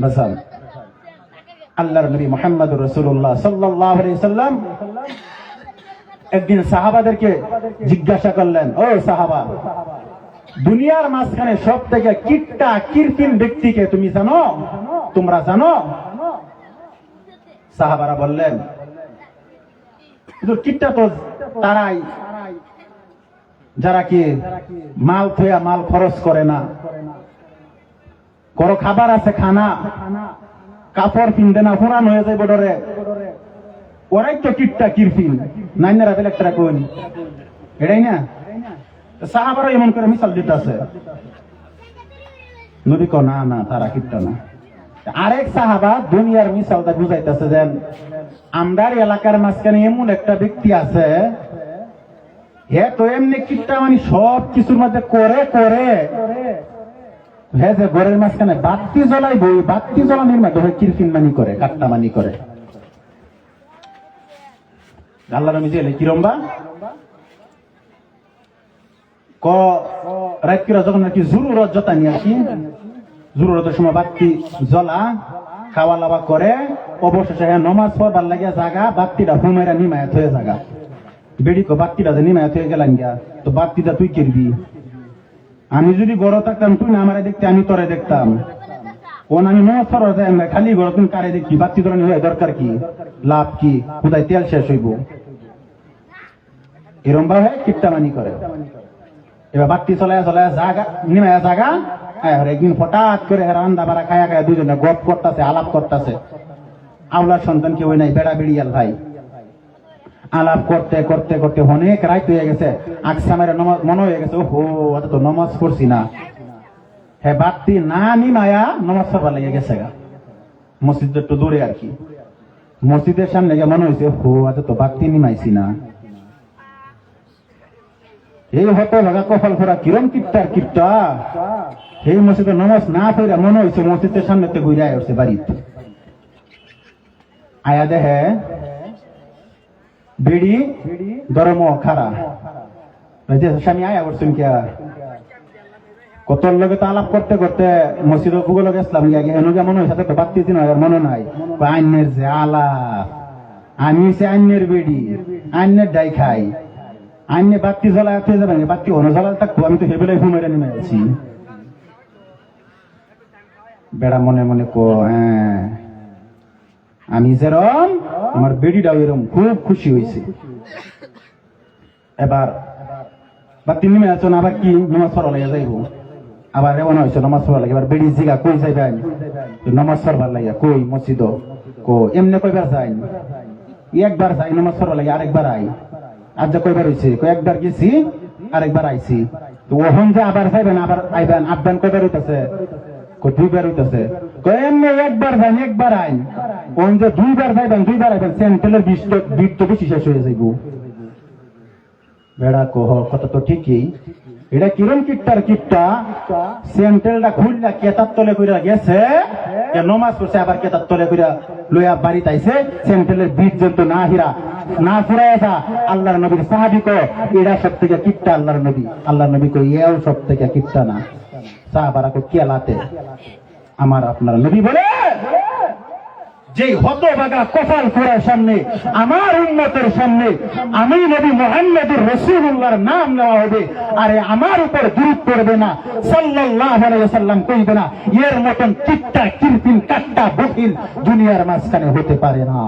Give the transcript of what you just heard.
বাসান আল্লাহর নবী মুহাম্মদুর রাসূলুল্লাহ সাল্লাল্লাহু আলাইহি সাল্লাম একদিন সাহাবাদেরকে জিজ্ঞাসা করলেন, ও সাহাবা, দুনিয়ার মাঝখানে সব থেকে কিট্টা কিরকিন ব্যক্তিকে তুমি জানো? তোমরা জানো? সাহাবারা বললেন, কিট্টা তো তারাই যারা কি মাল থয়া মাল খরচ করে না, করো খাবার আছে খানা, কাপড় কিনবে না, পুরান হয়ে যায় বডরে, ওরাই তো কিট্টা কিরকিন। নাইনারা বেলেকটা কোন এটাই না? সাহাবারা এমন করে মিসাল দিতেছে। নবী কো না না, তারা কিট্টা না। আরেক সাহাবা দুনিয়ার মিসালটা বুঝাইতেছে যে আমরার এলাকার মাঝখানে এমন একটা ব্যক্তি আছে, হে তো এমনি কিট্টা মানে সব কিছুর মধ্যে করে করে হে যে ঘরের মাঝখানে বাতি জ্বলাই বই, বাতি জ্বলানির মাধ্যমে কিরকিন মানি করে, কাট্টা মানি করে। আল্লাহ নবী জেলে কিরম্বা ক রাত্রিরা যখন নাকি জরুরত জতানি আর কি, জরুরতের সময় বাতি জ্বলা খাওয়া লাওয়া করে অবশেষে নমাজ পড়বার লাগিয়া জাগা বাতিটা হুমেরা নিমায়া থয়ে জাগা। বেড়ি কো বাতিটা যে নিমায়া থয়ে গেলাম গিয়া, তো বাতিটা তুই কিরবি? আমি যদি বড় থাকতাম তুই না আমারে দেখতে, আমি তোরে দেখতাম। কোন আমি নমাজ পড়ার যাই আমরা খালি বড়, তুমি কারে দেখি? বাতি ধরানি হয়ে দরকার কি, লাভ কি? কোথায় তেল শেষ হইব? এরম ভাবে কিট্টামানি করে। এবার বাতি চলায় চলায় জাগা নিমায়া জাগা, একদিন হঠাৎ করে রান্না বাড়া খায়া খায়া দুজনে গপ করতেছে, আলাপ করতেছে। আওলার সন্তান কেউ নাই, বেড়া বেড়িয়াল ভাই। আলাপ করতে করতে করতে অনেক রাত হয়ে গেছে, আকসামের মনে হয়ে গেছে, ও অত তো নমাজ পড়ছি না। হ্যাঁ, বাতি না নিমায়া নমাজ পড়বার লেগে গেছে গা। মসজিদ একটু দূরে আর কি, মসজিদের সামনে গিয়ে মনে হয়েছে, হো অত তো বাতি নিমাইছি না। এই হতো ভাগা কপাল ফোরা কিরম কিট্টার কিট্টা, এই মসজিদে নমাজ না পড়া মনে হয়েছে মসজিদের সামনে ঘুরে আসছে বাড়িতে। আয়া দেহে বিড়ি ধর্ম খারা স্বামী আয়া করছেন কে, কত লোকে তো আলাপ করতে করতে মসজিদ ভূগোল গেছিলাম, মনে হয় সাথে তো বাড়তি দিন মনে নাই। আইনের যে আলাপ, আমি সে আইনের বিড়ি আইনের ডাই খাই, আইনে বাতি জ্বলায় যাবেন, বাতি অন্য জ্বলায় থাকবো, আমি তো হেবেলাই ঘুমেরা নেমে আছি। বেড়া মনে মনে কো, হ্যাঁ আমি যেরম আমার বেডিটাও এরম, খুব খুশি হয়েছে। এবার বাতি নেমে আছো না, আবার কি নমাজ পড়া লাগে যাইব, আবার এমন হয়েছে নমাজ পড়া লাগে। এবার বেড়ি জিগা কই যাইবেন? নমাজ পড়বার লাগে। কই মসজিদ? কো এমনি কইবার যাই, একবার যাই নমাজ পড়া লাগে, আরেকবার আই। আজ যা কইবার হয়েছে, একবার গেছি আরেকবার আইছি। তো ওহন যে আবার যাইবেন, আবার আইবেন, আবদান কইবার হইতেছে, দুইবার হইতেছে। এমনি একবার যাই একবার আইন, ওন যে দুইবার যাইবেন দুইবার আইবেন, সেন্ট্রেলের বিট তো বেশি শেষ হয়ে যাইব। বেড়া কহ কথা তো ঠিকই, এটা কিরম কিট্টার কিট্টা, সেন্ট্রেলটা খুললা কেতার তলে কইরা গেছে, নমাজ পড়ছে, আবার কেতার তলে কইরা লইয়া বাড়িতে আইছে। সেন্ট্রেলের বিট যত না হিরা না ফুরায় যা, আল্লাহর নবীর সাহাবী কো এরা সব থেকে কিট্টা। আল্লাহর নবী কো এও সব থেকে কিট্টা না। সাহাবারা কো কেলাতে আমার আপনার নবী বলে, যে হতভাগা কপাল ফোড়ার সামনে, আমার উম্মতের সামনে আমি নবী মুহাম্মদুর রাসূলুল্লাহর নাম নেওয়া হবে, আরে আমার উপর দুরূদ পড়বে না, সাল্লাল্লাহু আলাইহি ওয়াসাল্লাম কইবে না, এর মতন কিট্টা কিরপিন কাট্টা বকিল দুনিয়ার মাঝখানে হতে পারে না।